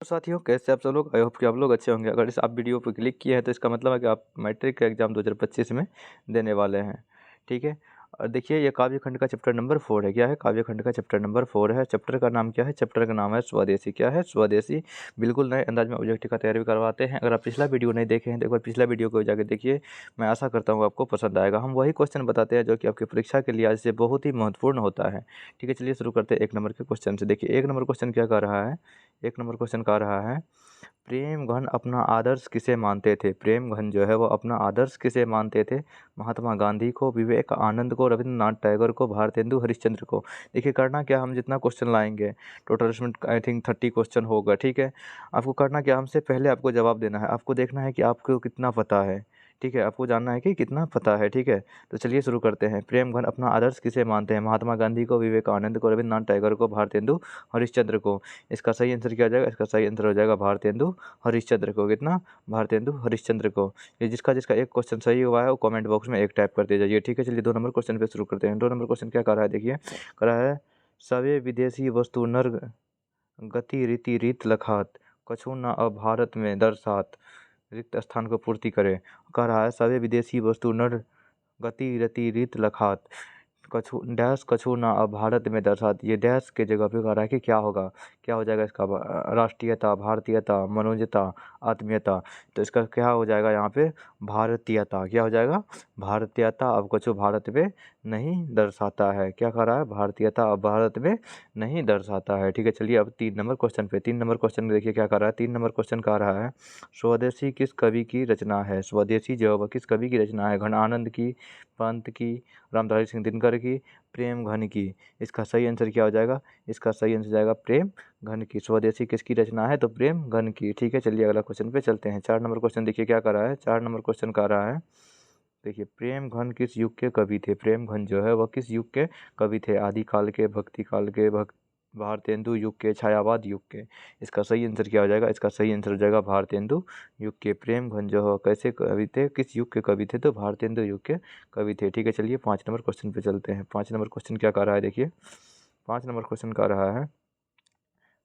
साथियों, कैसे आप सब लोग? आई होप कि आप लोग अच्छे होंगे। अगर इस आप वीडियो पर क्लिक किए हैं तो इसका मतलब है कि आप मैट्रिक का एग्ज़ाम 2025 में देने वाले हैं। ठीक है। और देखिए, ये काव्य खंड का चैप्टर नंबर 4 है। क्या है? काव्य खंड का चैप्टर नंबर 4 है। चैप्टर का नाम क्या है? चैप्टर का नाम है स्वदेशी। क्या है? स्वदेशी। बिल्कुल नए अंदाज में ऑब्जेक्टिव का तैयारी करवाते हैं। अगर आप पिछला वीडियो नहीं देखे हैं तो एक बार पिछला वीडियो को जाकर देखिए। मैं आशा करता हूँ आपको पसंद आएगा। हम वही क्वेश्चन बताते हैं जो कि आपकी परीक्षा के लिए आज से बहुत ही महत्वपूर्ण होता है। ठीक है, चलिए शुरू करते हैं 1 नंबर के क्वेश्चन से। देखिए, 1 नंबर क्वेश्चन क्या कह रहा है? 1 नंबर क्वेश्चन कह रहा है, प्रेम घन अपना आदर्श किसे मानते थे? प्रेम घन जो है वो अपना आदर्श किसे मानते थे? महात्मा गांधी को, विवेकानंद को, रविंद्रनाथ टैगोर को, भारतेंदु हरिश्चंद्र को। देखिए, करना क्या, हम जितना क्वेश्चन लाएंगे टोटल इसमें आई थिंक 30 क्वेश्चन होगा। ठीक है, आपको करना क्या, हमसे पहले आपको जवाब देना है। आपको देखना है कि आपको कितना पता है। ठीक है, आपको जानना है कि कितना पता है। ठीक है, तो चलिए शुरू करते हैं। प्रेम घन अपना आदर्श किसे मानते हैं? महात्मा गांधी को, विवेकानंद को, रविंद्रनाथ टैगोर को, भारतेंदु हरिश्चंद्र को। इसका सही आंसर क्या हो जाएगा? इसका सही आंसर हो जाएगा भारतेंदु हरिश्चंद्र को। कितना? भारतेंदु हरिश्चंद्र को। ये जिसका जिसका एक क्वेश्चन सही हुआ है वो कमेंट बॉक्स में एक टाइप करते जाइए। ठीक है, चलिए 2 नंबर क्वेश्चन पे शुरू करते हैं। 2 नंबर क्वेश्चन क्या कर रहा है? देखिए, कर रहा है, सवे विदेशी वस्तु नर गति रीति रीत लखात, कछु न अब भारत में दर्शात, रिक्त स्थान को पूर्ति करे। कह रहा है, सवे विदेशी वस्तु नर गति रति रीत लखात, कछु डैश कछु ना अब भारत में दर्शात। ये डैश के जगह पे कह रहा है कि क्या होगा? क्या हो जाएगा इसका? राष्ट्रीयता, भारतीयता, मनोजता, आत्मीयता। तो इसका क्या हो जाएगा यहाँ पे? भारतीयता। क्या हो जाएगा? भारतीयता अब कछु भारत में नहीं दर्शाता है। क्या कह रहा है? भारतीयता अब भारत में नहीं दर्शाता है। ठीक है, चलिए अब 3 नंबर क्वेश्चन पे। 3 नंबर क्वेश्चन में देखिए क्या कर रहा है। 3 नंबर क्वेश्चन कह रहा है, स्वदेशी किस कवि की रचना है? स्वदेशी जो है वह किस कवि की रचना है? घन आनंद की, पंत की, रामधारी सिंह दिनकर की, प्रेम घन की। इसका सही आंसर क्या हो जाएगा? इसका सही आंसर जाएगा प्रेम घन की। स्वदेशी किसकी रचना है? तो प्रेम घन की। ठीक है, चलिए अगला क्वेश्चन पे चलते हैं। 4 नंबर क्वेश्चन देखिए क्या कर रहा है। 4 नंबर क्वेश्चन कर रहा है, देखिए, प्रेम घन किस युग के कवि थे? प्रेम घन जो है वह किस युग के कवि थे? आदिकाल के, भक्ति काल के, भारतेंदु युग के, छायावाद युग के। इसका सही आंसर क्या हो जाएगा? इसका सही आंसर हो जाएगा भारतेंदु युग के। प्रेम घन जो है कैसे कवि थे, किस युग के कवि थे? तो भारतेंदु युग के कवि थे। ठीक है, चलिए 5 नंबर क्वेश्चन पे चलते हैं। 5 नंबर क्वेश्चन क्या कर रहा है? देखिए, 5 नंबर क्वेश्चन कर रहा है,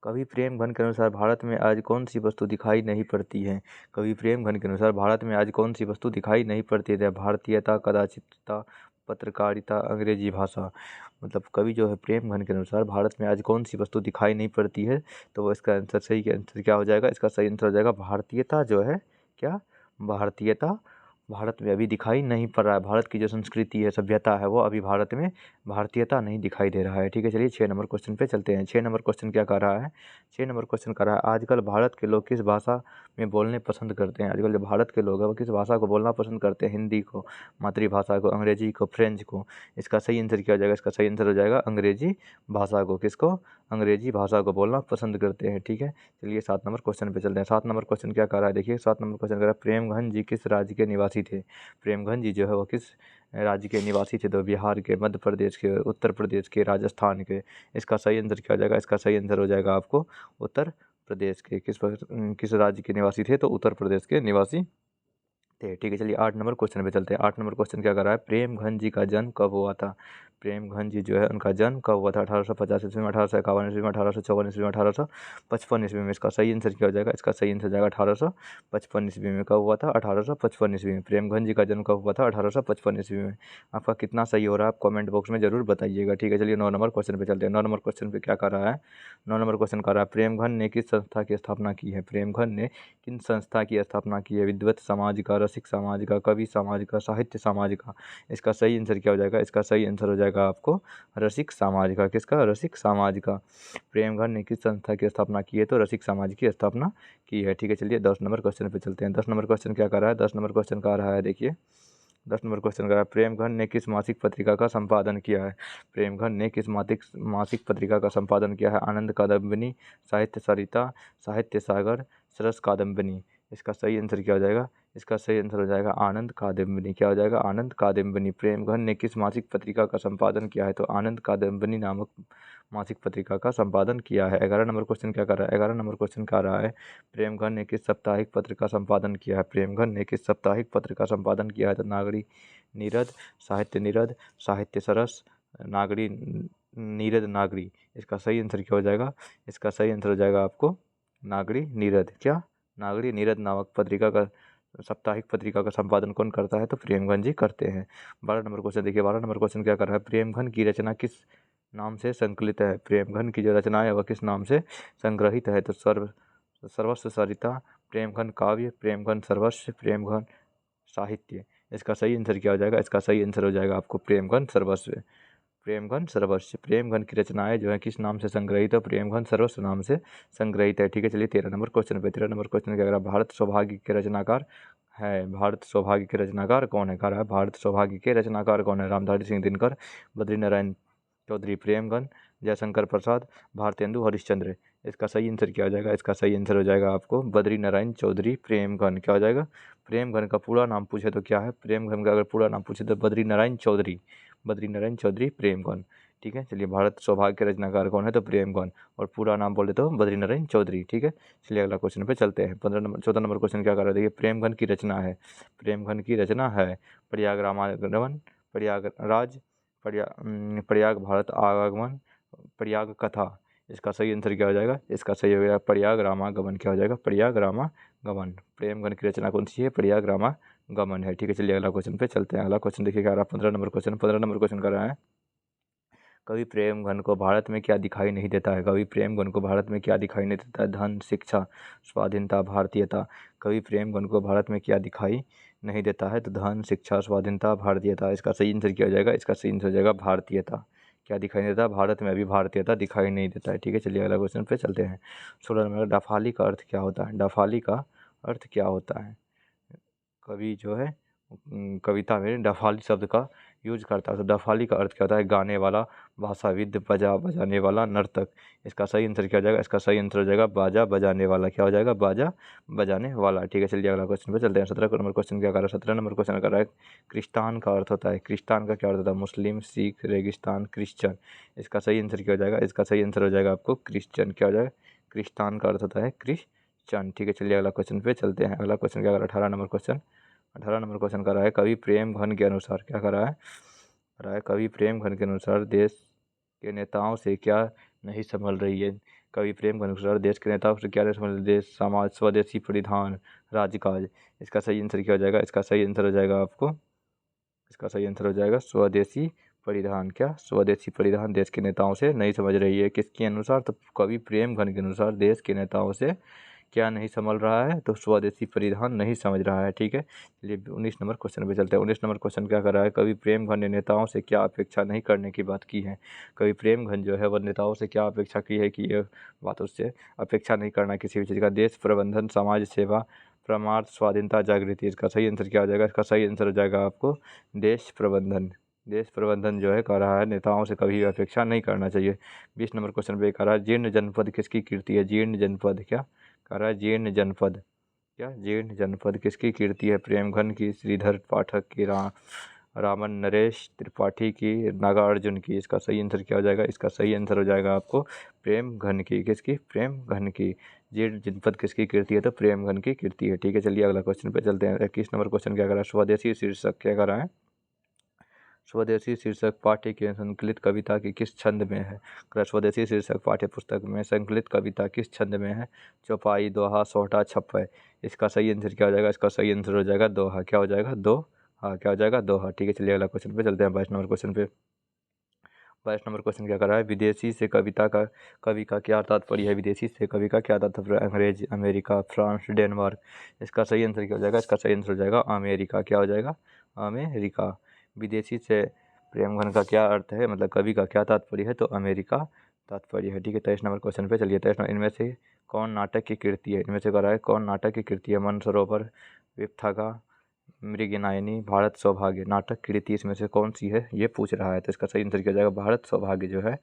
कवि प्रेम घन के अनुसार भारत में आज कौन सी वस्तु दिखाई नहीं पड़ती है? कवि प्रेम घन के अनुसार भारत में आज कौन सी वस्तु दिखाई नहीं पड़ती है? भारतीयता, कदाचितता, पत्रकारिता, अंग्रेजी भाषा। मतलब कवि जो है प्रेम घन के अनुसार भारत में आज कौन सी वस्तु दिखाई नहीं पड़ती है? तो इसका आंसर सही आंसर क्या हो जाएगा? इसका सही आंसर हो जाएगा भारतीयता जो है। क्या? भारतीयता भारत में अभी दिखाई नहीं पड़ रहा है। भारत की जो संस्कृति है, सभ्यता है, वो अभी भारत में भारतीयता नहीं दिखाई दे रहा है। ठीक है, चलिए 6 नंबर क्वेश्चन पे चलते हैं। 6 नंबर क्वेश्चन क्या कर रहा है? 6 नंबर क्वेश्चन कर रहा है, आजकल भारत के लोग किस भाषा में बोलने पसंद करते हैं? आजकल जो भारत के लोग हैं वो किस भाषा को बोलना पसंद करते हैं? हिंदी को, मातृभाषा को, अंग्रेजी को, फ्रेंच को। इसका सही आंसर क्या हो जाएगा? इसका सही आंसर हो जाएगा अंग्रेजी भाषा को। किसको? अंग्रेजी भाषा को बोलना पसंद करते हैं। ठीक है, चलिए 7 नंबर क्वेश्चन पे चलते हैं। 7 नंबर क्वेश्चन क्या कर रहा है? देखिए, 7 नंबर क्वेश्चन कर रहा है, प्रेमघन जी किस राज्य के निवासी थे? प्रेमघन जी जो है वो किस राज्य के निवासी थे? तो बिहार के, मध्य प्रदेश के, उत्तर प्रदेश के, राजस्थान के। इसका सही आंसर क्या हो जाएगा? इसका सही आंसर हो जाएगा आपको उत्तर प्रदेश के। किस राज्य के निवासी थे? तो उत्तर प्रदेश के निवासी थे। ठीक है, चलिए 8 नंबर क्वेश्चन पे चलते हैं। 8 नंबर क्वेश्चन क्या कर रहा है? प्रेमघन जी का जन्म कब हुआ था? प्रेमघन जी जो है उनका जन्म कब हुआ था? 1850 ईस्वी में, 1851 ईस्वी में, 1854 ईस्वी में, 1855 ईस्वी में। इसका सही आंसर क्या हो जाएगा? इसका सही आंसर जाएगा 1855 ईस्वी में। कब हुआ था? 1855 ईस्वी में। प्रेमघन जी का जन्म कब हुआ था? 1855 ईस्वी में। आपका कितना सही हो रहा है आप कमेंट बॉक्स में जरूर बताइएगा। ठीक है, चलिए 9 नंबर क्वेश्चन पे चलते हैं। 9 नंबर क्वेश्चन पे क्या कर रहा है? 9 नंबर क्वेश्चन कर रहा है, प्रेमघन ने किस संस्था की स्थापना की है? प्रेमघन ने किन संस्था की स्थापना की है? विद्वत समाज का, रसिक समाज का, कवि समाज का, साहित्य समाज का। इसका सही आंसर क्या हो जाएगा? इसका सही आंसर हो जाएगा आपको रसिक समाज का। किसका? रसिक समाज का। प्रेमघन ने किस संस्था की स्थापना की है? तो रसिक समाज की स्थापना की है। ठीक है, चलिए 10 नंबर क्वेश्चन पे चलते हैं। 10 नंबर क्वेश्चन क्या कर रहा है? 10 नंबर क्वेश्चन कह रहा है, देखिए 10 नंबर क्वेश्चन का, प्रेमघन ने किस मासिक पत्रिका का संपादन किया है? प्रेमघन ने किस मासिक पत्रिका का संपादन किया है? आनंद कादम्बिनी, साहित्य सरिता, साहित्य सागर, सरस कादम्बिनी। इसका सही आंसर क्या हो जाएगा? इसका सही आंसर हो जाएगा आनंद कादम्बिनी। क्या हो जाएगा? आनंद कादम्बिनी। प्रेमघन ने किस मासिक पत्रिका का संपादन किया है? तो आनंद कादम्बिनी नामक मासिक पत्रिका का संपादन किया है। 11 नंबर क्वेश्चन क्या कर रहा है? 11 नंबर क्वेश्चन कह रहा है, प्रेमघन ने किस साप्ताहिक पत्र का संपादन किया है? प्रेमघन ने किस साप्ताहिक पत्र का संपादन किया है? तो नागरी नीरद, साहित्य नीरद, साहित्य सरस, नागरी नीरद नागरी। इसका सही आंसर क्या हो जाएगा? इसका सही आंसर हो जाएगा आपको नागरी नीरद। क्या? नागरी नीरद नामक पत्रिका का, साप्ताहिक पत्रिका का संपादन कौन करता है? तो प्रेमगन जी करते हैं। 12 नंबर क्वेश्चन देखिए, 12 नंबर क्वेश्चन क्या कर रहा है? प्रेमगन की रचना किस नाम से संकलित है? प्रेमगन की जो रचना है वह किस नाम से संग्रहित है? तो सर्वस्व सरिता, प्रेमगन काव्य, प्रेमगन सर्वस्व, प्रेमगन साहित्य। इसका सही आंसर क्या हो जाएगा? इसका सही आंसर हो जाएगा आपको प्रेमगन सर्वस्व। प्रेमगन सर्वस्व, प्रेमगन की रचनाएं जो है किस नाम से संग्रहित है? प्रेमगन सर्वस्व नाम से संग्रहित है। ठीक है, चलिए 13 नंबर क्वेश्चन पे। 13 नंबर क्वेश्चन क्या कह रहा है? भारत सौभाग्य के रचनाकार है। भारत सौभाग्य के रचनाकार कौन है? कह रहा है भारत सौभाग्य के रचनाकार कौन है? रामधारी सिंह दिनकर, बद्रीनारायण चौधरी, प्रेमगन, जयशंकर प्रसाद, भारतेंदु हरिश्चंद्र। इसका सही आंसर क्या हो जाएगा? इसका सही आंसर हो जाएगा आपको बद्रीनारायण चौधरी प्रेमगन। क्या हो जाएगा? प्रेमगन का पूरा नाम पूछे तो क्या है? प्रेमगन का अगर पूरा नाम पूछे तो बद्रीनारायण चौधरी, बद्रीनारायण चौधरी प्रेमगन। ठीक है, चलिए भारत सौभाग्य के रचनाकार कौन है? तो प्रेमगन, और पूरा नाम बोले तो बद्रीनारायण चौधरी। ठीक है, चलिए अगला क्वेश्चन पे चलते हैं। 14 नंबर क्वेश्चन क्या कर रहा है? देखिए, प्रेमगन की रचना है, प्रेमगन की रचना है प्रयाग रामागमन, प्रयागराज, प्रयाग भारत आगमन, प्रयाग कथा। इसका सही आंसर क्या हो जाएगा? इसका सही हो गया प्रयाग रामागमन। क्या हो जाएगा? प्रयाग रामागमन। प्रेमगन की रचना कौन सी है? प्रयाग रामागमन है। ठीक है, चलिए अगला क्वेश्चन पे चलते हैं। अगला क्वेश्चन देखिए क्या आ रहा है? 15 नंबर क्वेश्चन। 15 नंबर क्वेश्चन कर रहा है, कवि प्रेमगन को भारत में क्या दिखाई नहीं देता है? कवि प्रेमगन को भारत में क्या दिखाई नहीं देता है? धन, शिक्षा, स्वाधीनता, भारतीयता। कवि प्रेमगन को भारत में क्या दिखाई नहीं देता है? तो धन, शिक्षा, स्वाधीनता, भारतीयता। इसका सही आंसर क्या हो जाएगा? इसका सही आंसर हो जाएगा भारतीयता। क्या दिखाई नहीं देता? भारत में अभी भारतीयता दिखाई नहीं देता है। ठीक है, चलिए अगला क्वेश्चन पे चलते हैं। 16 नंबर, डफाली का अर्थ क्या होता है? डफाली का अर्थ क्या होता है? कवि जो है कविता में डफाली शब्द का यूज करता है। तो डफाली का अर्थ क्या होता है? गाने वाला, भाषाविद, बजाने वाला, नर्तक। इसका सही आंसर क्या हो जाएगा? इसका सही आंसर हो जाएगा बाजा बजाने वाला। क्या हो जाएगा? बाजा बजाने वाला। ठीक है, चलिए अगला क्वेश्चन पे चलते हैं। 17 नंबर क्वेश्चन क्या कर रहा है? 17 नंबर क्वेश्चन कर रहा है, क्रिस्तान का अर्थ होता है। क्रिस्तान का क्या अर्थ होता है? मुस्लिम, सिख, रेगिस्तान, क्रिश्चियन। इसका सही आंसर क्या हो जाएगा? इसका सही आंसर हो जाएगा आपको क्रिश्चियन। क्या हो जाएगा? क्रिस्तान का अर्थ होता है क्रिश्चियन। ठीक है, चलिए अगला क्वेश्चन पे चलते हैं। अगला क्वेश्चन क्या कर रहा है? 18 नंबर क्वेश्चन। 18 नंबर क्वेश्चन कर रहा है, कवि प्रेमघन के अनुसार क्या कर रहा है? कर रहा है, कवि प्रेमघन के अनुसार देश के नेताओं से क्या नहीं संभल रही है? कवि प्रेमघन के अनुसार देश के नेताओं से क्या नहीं संभल रही? देश, समाज, स्वदेशी परिधान, राजकाज। इसका सही आंसर क्या हो जाएगा? इसका सही आंसर हो जाएगा आपको, इसका सही आंसर हो जाएगा स्वदेशी परिधान। क्या? स्वदेशी परिधान देश के नेताओं से नहीं समझ रही है। किसके अनुसार? तो कवि प्रेमघन के अनुसार देश के नेताओं से क्या नहीं संभल रहा है? तो स्वदेशी परिधान नहीं समझ रहा है। ठीक है, चलिए 19 नंबर क्वेश्चन पे चलते हैं। 19 नंबर क्वेश्चन क्या कर रहा है? कवि प्रेमघन ने नेताओं से क्या अपेक्षा नहीं करने की बात की है? कवि प्रेमघन जो है वह नेताओं से क्या अपेक्षा की है कि ये बात उससे अपेक्षा नहीं करना किसी भी चीज़ का? देश प्रबंधन, समाज सेवा, परमार्थ, स्वाधीनता, जागृति। इसका सही आंसर क्या हो जाएगा? इसका सही आंसर हो जाएगा आपको देश प्रबंधन। देश प्रबंधन जो है कह रहा है नेताओं से कभी अपेक्षा नहीं करना चाहिए। 20 नंबर क्वेश्चन पे कह रहा है, जीर्ण जनपद किसकी कीर्ति है? जीर्ण जनपद क्या कह रहा है? जीर्ण जनपद। क्या? जीर्ण जनपद किसकी कीर्ति है? प्रेमघन की, श्रीधर पाठक की, रामन नरेश त्रिपाठी की, नागार्जुन की। इसका सही आंसर क्या हो जाएगा? इसका सही आंसर हो जाएगा आपको प्रेमघन की। किसकी? प्रेमघन की। जीर्ण जनपद किसकी कीर्ति है? तो प्रेमघन की कीर्ति है। ठीक है, चलिए अगला क्वेश्चन पे चलते हैं। 21 नंबर क्वेश्चन क्या कर रहा है? स्वदेशी शीर्षक क्या कर रहा है? स्वदेशी शीर्षक पाठ्य के संकलित कविता की किस छंद में है? स्वदेशी शीर्षक पाठ्य पुस्तक में संकलित कविता किस छंद में है? चौपाई, दोहा, सोहटा, छप्पय। इसका सही आंसर क्या हो जाएगा? इसका सही आंसर हो जाएगा दोहा। क्या हो जाएगा? दोहा। क्या हो जाएगा? दोहा। ठीक है, चलिए अगला क्वेश्चन पे चलते हैं। 22 नंबर क्वेश्चन पे। 22 नंबर क्वेश्चन क्या कर रहा है? विदेशी से कविता का कवि का क्या तात्पर्य है? विदेशी से कवि का क्या तात्पर्य? अंग्रेज, अमेरिका, फ्रांस, डेनमार्क। इसका सही आंसर क्या हो जाएगा? इसका सही आंसर हो जाएगा अमेरिका। क्या हो जाएगा? अमेरिका। विदेशी से प्रेमघन का क्या अर्थ है? मतलब कवि का क्या तात्पर्य है? तो अमेरिका तात्पर्य है। ठीक है, 23 नंबर क्वेश्चन पे चलिए। 23 नंबर, इनमें से कौन नाटक की कृति है? इनमें से कह रहा है कौन नाटक की कृति है? मनसरोवर, विपथागा, मृगनयनी, भारत सौभाग्य। नाटक कृति इसमें से कौन सी है? ये पूछ रहा है, तो इसका सही आंसर क्या हो जाएगा? भारत सौभाग्य जो है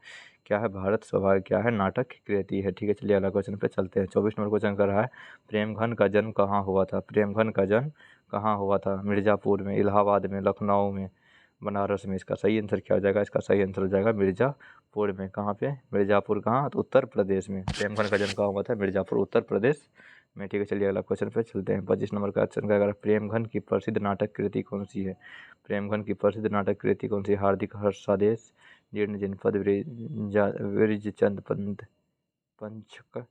क्या है? भारत सौभाग्य क्या है? नाटक की कृति है। ठीक है, चलिए अगला क्वेश्चन पे चलते हैं। 24 नंबर क्वेश्चन कर रहा है, प्रेमघन का जन्म कहाँ हुआ था? प्रेमघन का जन्म कहाँ हुआ था? मिर्ज़ापुर में, इलाहाबाद में, लखनऊ में, बनारस में। इसका सही आंसर क्या हो जाएगा? इसका सही आंसर हो जाएगा मिर्ज़ापुर में। कहाँ पे? मिर्ज़ापुर कहाँ? तो उत्तर प्रदेश में। प्रेमघन का जन्म कहाँ हुआ था? मिर्ज़ापुर, उत्तर प्रदेश में। ठीक है, चलिए अगला क्वेश्चन पे चलते हैं। 25 नंबर का क्वेश्चन क्या कर रहा है? प्रेमघन की प्रसिद्ध नाटक कृति कौन सी है? प्रेमघन की प्रसिद्ध नाटक कृति कौन सी है? हार्दिक हर्षादेश, जीर्ण जनपद, विरजचंद पंत, पंचक,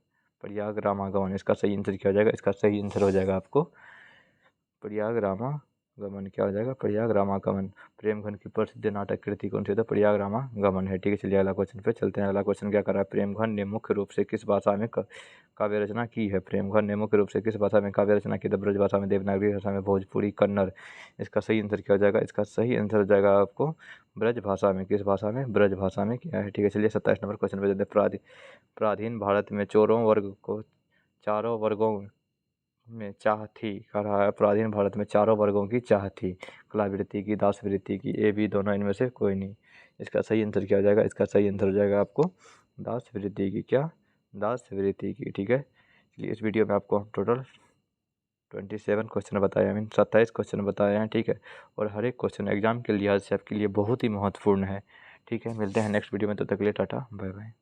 प्रयाग रामागमन, इसका सही आंसर क्या हो जाएगा? इसका सही आंसर हो जाएगा आपको प्रयाग रामागमन। क्या हो जाएगा? प्रयाग रामागमन। प्रेमघन की प्रसिद्ध नाटक कृति कौन सी है? तो प्रयाग रामागमन है। ठीक है, चलिए अगला क्वेश्चन पे चलते हैं। अगला क्वेश्चन क्या कर रहा है? प्रेमघन ने मुख्य रूप से किस भाषा में काव्य रचना की है? प्रेमघन ने मुख्य रूप से किस भाषा में काव्य रचना की? तो ब्रज भाषा में, देवनागरी भाषा में, भोजपुरी, कन्नड़। इसका सही आंसर क्या हो जाएगा? इसका सही आंसर हो जाएगा आपको ब्रज भाषा में। किस भाषा में? ब्रज भाषा में किया है। ठीक है, चलिए 27 नंबर क्वेश्चन पे चलते हैं। प्राचीन भारत में चारों वर्गों में चाह थी। कह रहा है प्राचीन भारत में चारों वर्गों की चाह थी, कलावृत्ति की, दास वृत्ति की, ए बी दोनों, इनमें से कोई नहीं। इसका सही आंसर क्या हो जाएगा? इसका सही आंसर हो जाएगा आपको दास वृत्ति की। क्या? दास वृत्ति की। ठीक है, चलिए इस वीडियो में आपको टोटल 27 क्वेश्चन बताए, आई मीन 27 क्वेश्चन बताए हैं। ठीक है, और हर एक क्वेश्चन एग्जाम के लिहाज से आपके लिए बहुत ही महत्वपूर्ण है। ठीक है, मिलते हैं नेक्स्ट वीडियो में, तब तक के लिए टाटा बाय बाय।